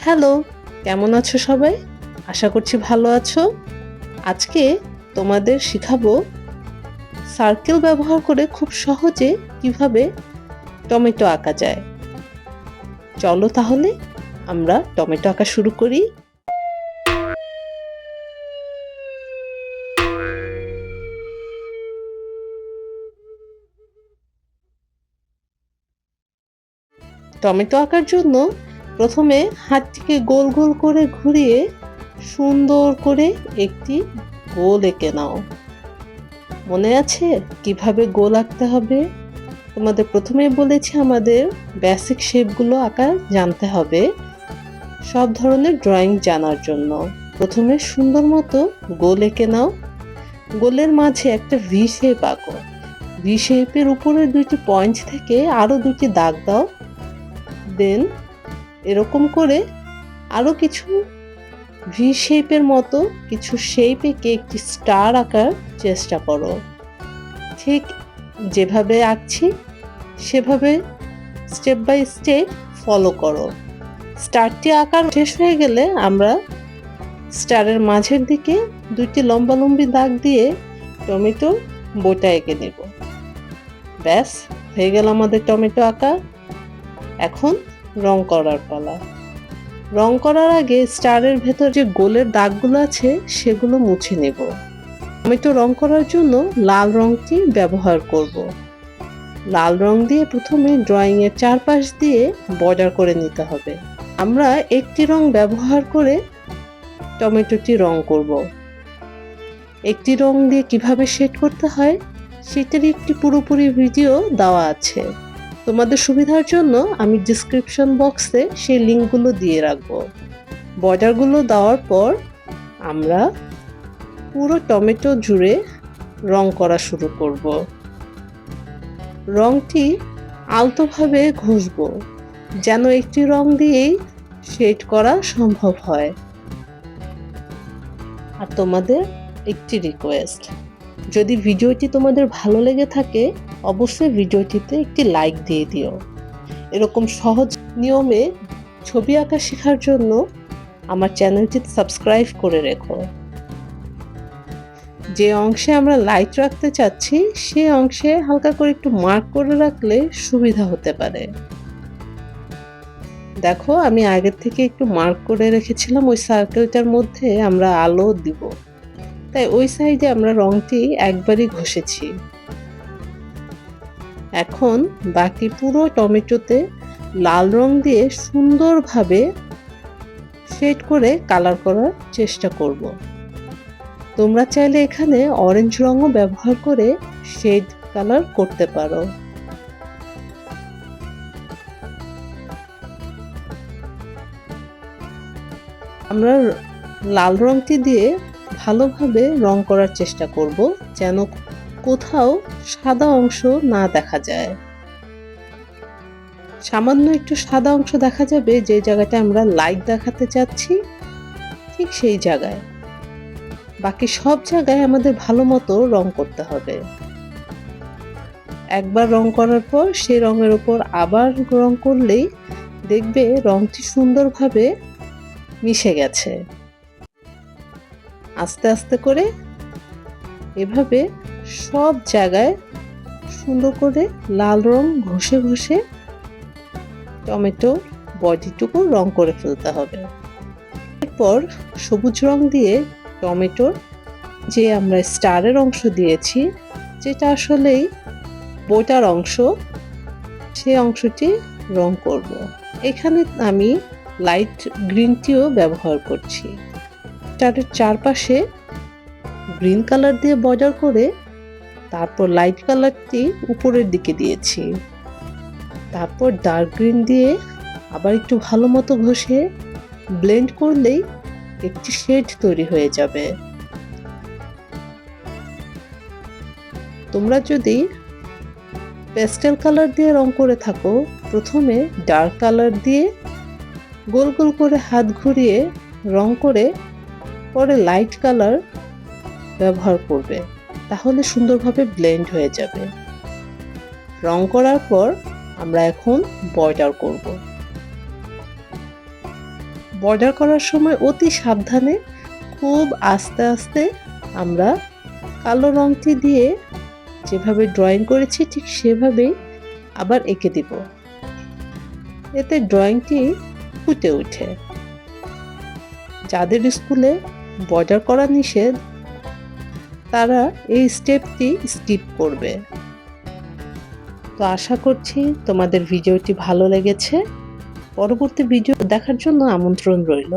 Hello, কেমন আছো সবাই? আশা করছি ভালো আছো। আজকে তোমাদের শিখাবো সার্কেল ব্যবহার করে খুব সহজে কিভাবে টমেটো আঁকা যায়। চলো তাহলে আমরা টমেটো আঁকা শুরু করি। টমেটো আঁকার জন্য প্রথমে হাতটিকে গোল গোল করে ঘুরিয়ে সুন্দর করে একটি গোল এঁকে নাও। মনে আছে কিভাবে গোল আঁকতে হবে? তোমাদের প্রথমেই বলেছি আমাদের বেসিক শেপগুলো আঁকা জানতে হবে সব ধরনের ড্রয়িং জানার জন্য। প্রথমে সুন্দর মতো গোল এঁকে নাও। গোলের মাঝে একটা ভি শেপ আঁকো। ভি শেপের উপরে দুইটি পয়েন্ট থেকে আরো দুটি দাগ দাও। দেন এরকম করে আরো কিছু ভি শেপের মতো কিছু শেপ এঁকে একটি স্টার আঁকার চেষ্টা করো। ঠিক যেভাবে আঁকছি সেভাবে স্টেপ বাই স্টেপ ফলো করো। স্টারটি আঁকার শেষ হয়ে গেলে আমরা স্টারের মাঝের দিকে দুইটি লম্বালম্বি দাগ দিয়ে টমেটো বোটা এঁকে নেব। ব্যাস হয়ে গেল আমাদের টমেটো আঁকা। এখন রং করার পালা। রং করার আগে স্টারের ভেতর যে গোলের দাগগুলো আছে সেগুলো মুছে নেব। টমেটো রং করার জন্য লাল রংটি ব্যবহার করব। লাল রং দিয়ে প্রথমে ড্রয়িং এর চারপাশ দিয়ে বর্ডার করে নিতে হবে। আমরা একটি রং ব্যবহার করে টমেটোটি রং করব। একটি রং দিয়ে কিভাবে শেড করতে হয় সেটারই একটি পুরোপুরি ভিডিও দেওয়া আছে। তোমাদের সুবিধার জন্য আমি ডেসক্রিপশন বক্সে সেই লিঙ্কগুলো দিয়ে রাখবো। বর্ডারগুলো দেওয়ার পর আমরা পুরো টমেটো জুড়ে রং করা শুরু করব। রংটি আলতোভাবে ঘষবো যেন একটি রং দিয়েই শেড করা সম্ভব হয়। আর তোমাদের একটি রিকোয়েস্ট, যদি ভিডিওটি তোমাদের ভালো লেগে থাকে অবশ্যই ভিডিওটিতে একটি লাইক দিয়ে দিও। এরকম সহজ নিয়মে ছবি আঁকা শেখার জন্য আমার চ্যানেলটি সাবস্ক্রাইব করে রেখো। যে অংশে আমরা লাইট রাখতে চাচ্ছি সেই অংশে হালকা করে একটু মার্ক করে রাখলে সুবিধা হতে পারে। দেখো আমি আগের থেকে একটু মার্ক করে রেখেছিলাম ওই সার্কেলটার মধ্যে আমরা আলো দিব, তাই ওই সাইডে আমরা রংটি একবারই ঘষেছি। এখন বাকি পুরো টমেটোতে লাল রং দিয়ে সুন্দরভাবে শেড করে কালার করার চেষ্টা করব। তোমরা চাইলে এখানে অরেঞ্জ রঙও ব্যবহার করে শেড কালার করতে পারো। আমরা লাল রংটি দিয়ে ভালোভাবে রং করার চেষ্টা করব যেন কোথাও সাদা অংশ না দেখা যায়। সামান্য একটু সাদা অংশ দেখা যাবে যে জায়গাটা আমরা লাইট দেখাতে চাচ্ছি, ঠিক সেই জায়গায়। বাকি সব জায়গায় আমাদের ভালো মতো রং করতে হবে। একবার রং করার পর সেই রঙের উপর আবার রং করলেই দেখবে রংটি সুন্দরভাবে মিশে গেছে। আস্তে আস্তে করে এভাবে সব জায়গায় সুন্দর করে লাল রং ঘষে ঘষে টমেটো বডিটুকু রং করে ফেলতে হবে। এরপর সবুজ রং দিয়ে টমেটোর যে আমরা স্টারের অংশ দিয়েছি, যেটা আসলেই বোটার অংশ, সেই অংশটি রং করব। এখানে আমি লাইট গ্রিনটিও ব্যবহার করছি। স্টারের চারপাশে গ্রিন কালার দিয়ে বর্ডার করে তারপর লাইট কালারটি উপরের দিকে দিয়েছি। তারপর ডার্ক গ্রিন দিয়ে আবার একটু ভালো মতো ঘষে ব্লেন্ড করলেই একটি শেড তৈরি হয়ে যাবে। তোমরা যদি পেস্টেল কালার দিয়ে রং করে থাকো প্রথমে ডার্ক কালার দিয়ে গোল গোল করে হাত ঘুরিয়ে রং করে পরে লাইট কালার ব্যবহার করবে, তাহলে সুন্দরভাবে ব্লেন্ড হয়ে যাবে। রং করার পর আমরা এখন বর্ডার করব। বর্ডার করার সময় অতি সাবধানে খুব আস্তে আস্তে আমরা কালো রংটি দিয়ে যেভাবে ড্রয়িং করেছি ঠিক সেভাবেই আবার এঁকে দিব, এতে ড্রয়িংটি ফুটে ওঠে। যাদের স্কুলে বর্ডার করা নিষেধ তারা এই স্টেপটি স্কিপ করবে। তো আশা করছি তোমাদের ভিডিওটি ভালো লেগেছে। পরবর্তী ভিডিও দেখার জন্য আমন্ত্রণ রইল।